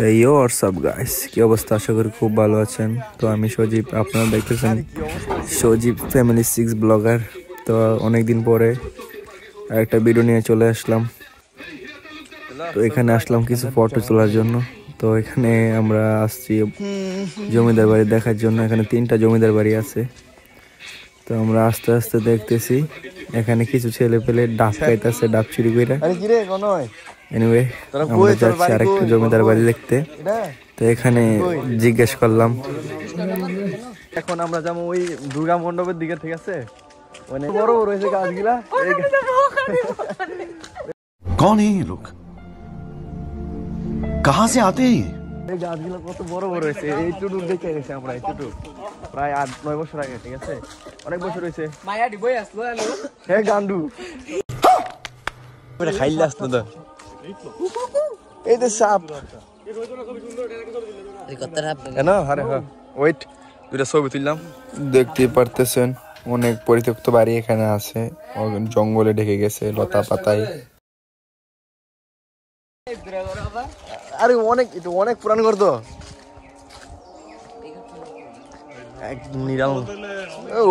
এই WhatsApp guys, কি অবস্থা? আশা করি খুব ভালো আছেন। তো আমি সজীব, আপনারা দেখতেছেন সজীব ফ্যামিলি 6 ব্লগার। তো অনেকদিন পরে একটা ভিডিও নিয়ে চলে আসলাম। তো এখানে আসলাম কিছু ফটো তোলার জন্য। তো এখানে আমরা আসছি জমিদার বাড়ি দেখার জন্য। এখানে 3টা জমিদার বাড়ি আছে। তো আমরা আস্তে আস্তে দেখতেছি এখানে কিছু ছেলে পেলে ডাব খাইতেছে, ডাব চুরি করে। এনিওয়ে, আমরা যাচ্ছি আরেকটা জমিদার বাড়ি দেখতে। তো এখানে জিজ্ঞেস করলাম, এখন আমরা যাবো ওই দুর্গা মণ্ডপের দিকে, ঠিক আছে? মানে বড় বড় হয়েছে গাছগুলা। कौन है ये लोग? कहां से आते हैं? এই গাছগুলো কত বড় বড় হয়েছে। এইটুকু দেখে গেছে আমরা, এইটুকু প্রায় 8-9 বছর আগে, ঠিক আছে? অনেক বছর হয়েছে। হ্যাঁ গান্ডু খাইলে আসতো তো। এই তো সাপ ওয়েট, দুটা ছবি তুললাম। দেখতেই পারতেছেন অনেক পরিত্যক্ত বাড়ি এখানে আছে, জঙ্গলে ঢেকে গেছে লতা পাতায়। আরে অনেক, এটা অনেক পুরান ঘর তো। নিরাল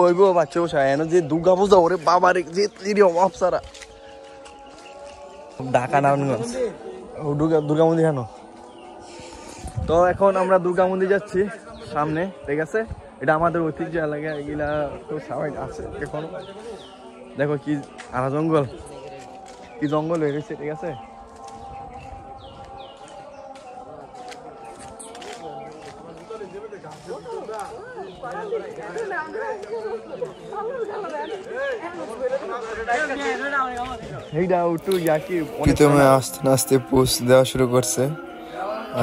ওই গো বাচ্চা বসা এনে যে দুর্গা পূজা, ওরে বাবার যে অপসারা ঢাকা নারায়ণগঞ্জ দুর্গা মন্দির কেন। তো এখন আমরা দুর্গা মন্দির যাচ্ছি সামনে, ঠিক আছে? এটা আমাদের ঐতিহ্য এলাকা, এগুলা তো সবাই আছে। এখন দেখো কি আনা জঙ্গল, কি জঙ্গল হয়ে গেছে, ঠিক আছে? প্রথমে আস্তে আস্তে পোস্ট দেওয়া শুরু করছে।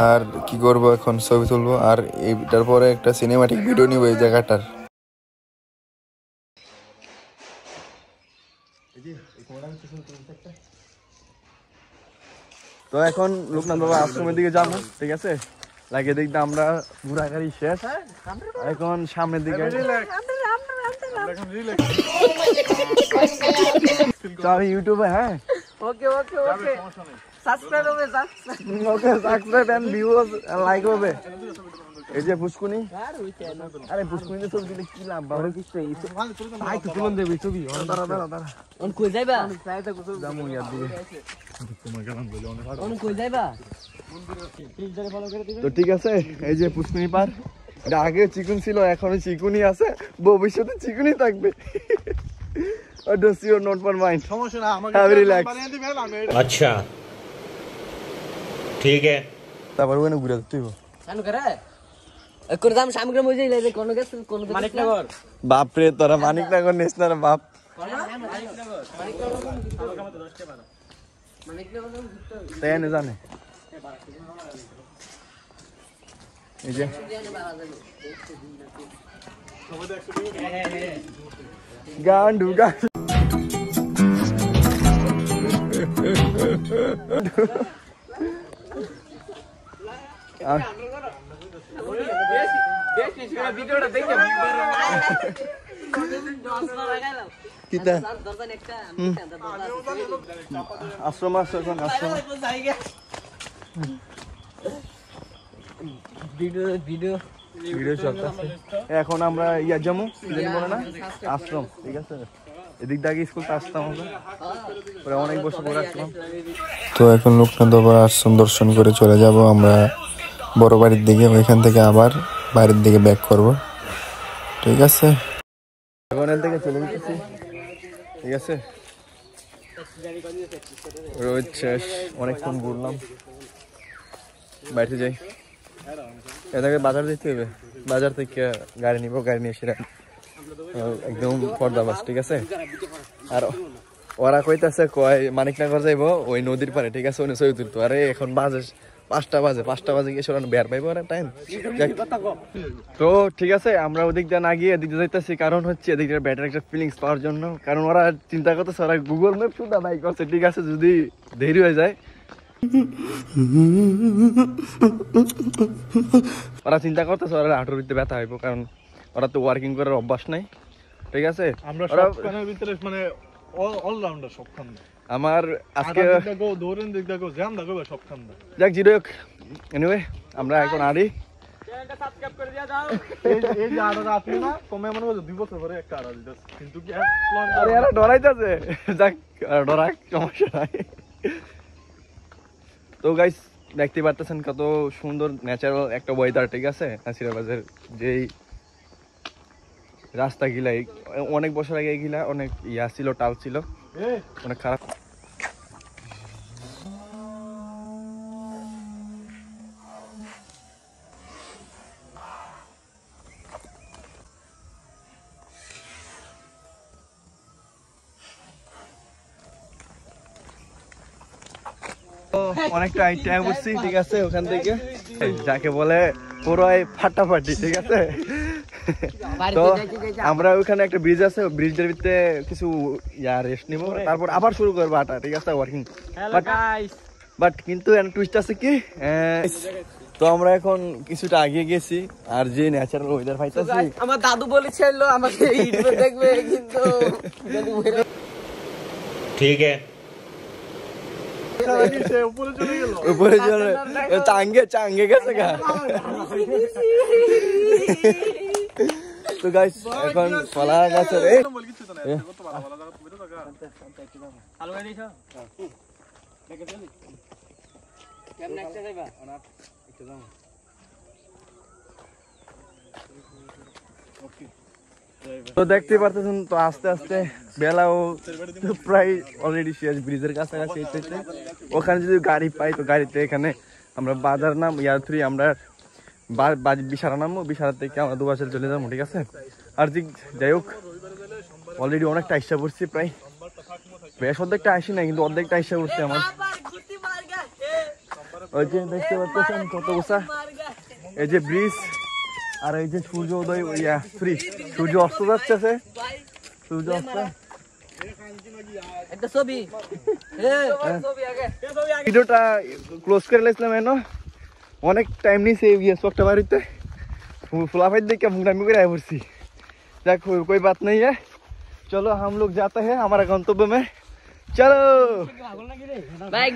আর কি করবো, এখন ছবি তুলবো আর এটার পরে একটা সিনেমাটিক ভিডিও নিব এই জায়গাটার। তো এখন লোকনাথ বাবা আশ্রমের দিকে যাবো, ঠিক আছে? লাগে দেখতে আমরা ঘোরাঘুরি শেষ, এখন সামনের দিকে আমি ইউটিউবে। হ্যাঁ, ওকে ওকে ওকে, সাবস্ক্রাইব হবে, okay subscribe and views like হবে। এই যে পুষ্কুনি, আরে পুষ্কুনিতে ছবি দিলে কি লাভ বাবা? কিছু তাই তো তুলন দেবে ছবি। দাঁড়া দাঁড়া দাঁড়া, অন কই যাইবা? যামু ইয়ার দিকে। অন কই যাইবা? তো ঠিক আছে, এই যে পুষ্কুনি পার। এটা আগে চিকুন ছিল, এখনো চিকুনি আছে, ভবিষ্যতে চিকুনি থাকবে। अच्छा ठीक है। তারপর ওখানে ঘুরে তুই বাপরে, তোরা মানিকনগর নিস না বাপ। জানে এই যে গান্ডু গান্ডু আশ্রম আছে, এখন আশ্রম ভিডিও চলতেছে। এখন আমরা ইয়া যাবো, বলে না আশ্রম, ঠিক আছে? এদিক থেকে স্কুলটা আসতাম আমরা, অনেক বছর পরে আসলাম। তো এখন লোকনাথ বাবার আশ্রম দর্শন করে চলে যাব আমরা বড় বাড়ির দিকে। ওইখান থেকে আবার বাড়ির দিকে ব্যাক করব, ঠিক আছে? এখন এর থেকে চলে যেতেছি, ঠিক আছে? রোজ শেষ, অনেকক্ষণ ঘুরলাম, বাড়িতে যাই। এটাকে বাজার যেতে হবে, বাজার থেকে গাড়ি নিবো, গাড়ি নিয়ে সেটা একদম পর্দাবাস, ঠিক আছে? আর ওরা কইতাছে কয় মানিকনগর যাইবো ওই নদীর পারে, ঠিক আছে? ওই ছবি তুলতো। আরে এখন বাজে 5টা বাজে গিয়ে সেটা বের পাইবো আর টাইম। তো ঠিক আছে, আমরা ওদিক দিয়ে না গিয়ে এদিক দিয়ে যাইতেছি, কারণ হচ্ছে এদিক দিয়ে ব্যাটার একটা ফিলিংস পাওয়ার জন্য। কারণ ওরা চিন্তা করতেছে, ওরা গুগল ম্যাপ শুধু নাই করছে, ঠিক আছে? যদি দেরি হয়ে যায়, ওরা চিন্তা করতেছে ওরা হাঁটুর ভিতরে ব্যথা হইব, কারণ ওরা তো ওয়ার্কিং করার অভ্যাস নাই, ঠিক আছে? আমরা সবখানের ভিতরে মানে অলরাউন্ডার সবখানে। আমার আজকে দেখো দৌড়েন, দেখো জ্যাম দেখো সবখানে। যাক জিরো এনিওয়ে আমরা এখন আড়ি এই যে আড়া আপনি না কমে মনে করছে 2 বছর পরে একটা আড়া দিতেছে কিন্তু কি আরে এরা ডরাইতেছে যাক ডরাক সমস্যা নাই তো গাইস দেখতে পারতেছেন কত সুন্দর ন্যাচারাল একটা ওয়েদার ঠিক আছে নাসিরাবাদের যেই রাস্তা গিলা অনেক বছর আগে গিলা অনেক ইয়া ছিল টাল ছিল অনেক খারাপ অনেকটা আইটেম বসছি ঠিক আছে ওখান থেকে যাকে বলে পুরোই ফাটাফাটি ঠিক আছে তো আমরা ওখানে একটা ব্রিজ আছে ব্রিজের ভিতরে কিছু ইয়া রেস্ট নিব তারপর আবার শুরু করবো আটা ঠিক আছে ওয়ার্কিং বাট কিন্তু টুইস্ট আছে কি তো আমরা এখন কিছুটা আগিয়ে গেছি আর যে ন্যাচারাল ওয়েদার পাইতেছি আমার দাদু বলেছিল আমাকে ইউটিউবে দেখবে কিন্তু ठीक है উপরে চলে চাঙ্গে গেছে গা তো গাইস এখন কলা গাছের তো দেখতে পারতেছেন তো আস্তে আস্তে বেলাও প্রায় অলরেডি শেষ ব্রিজের কাছাকাছি ওখানে যদি গাড়ি পাই তো গাড়িতে এখানে আমরা বাজার নাম ইয়ার থ্রি আমরা বিশারা নামবো বিশারা থেকে আমরা দুবাসের চলে যাবো ঠিক আছে আর যাই হোক অলরেডি অনেকটা আইসা পড়ছি প্রায় বেশ অর্ধেকটা আসি না কিন্তু অর্ধেকটা আইসা পড়ছি আমার ওই যে দেখতে পাচ্ছেন কত বসা এই যে ব্রিজ আর এই যে সূর্য উদয় ফ্রি সূর্য অস্ত যাচ্ছে সূর্য অস্ত একটা ছবি ভিডিওটা ক্লোজ করে লাইছিলাম এনো অনেক টাইম নিছে একটা বাড়িতে फुलाफाई देख के मुंगनामी করে আয় পড়ছি যাক कोई बात नहीं है चलो हम लोग जाते हैं हमारा गंतव्य में चलो बाइक